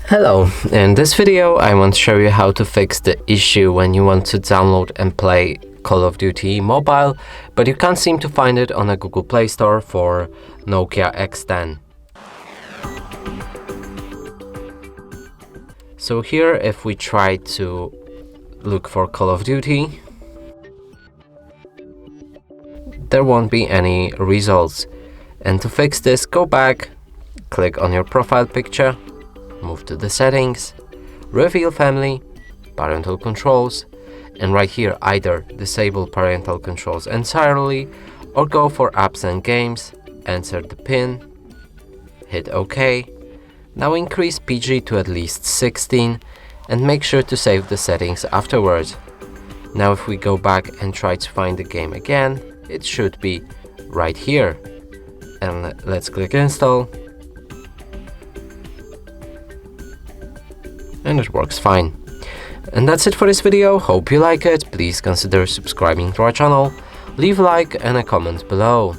Hello, in this video I want to show you how to fix the issue when you want to download and play Call of Duty Mobile, but you can't seem to find it on a Google Play Store for NOKIA X10. So here, if we try to look for Call of Duty, there won't be any results. And to fix this, go back, click on your profile picture, move to the settings, reveal family, parental controls, and right here either disable parental controls entirely or go for apps and games, enter the PIN, hit OK. Now increase PG to at least 16 and make sure to save the settings afterwards. Now if we go back and try to find the game again, it should be right here. And let's click install. And it works fine. And that's it for this video. Hope you like it. Please consider subscribing to our channel. Leave a like and a comment below.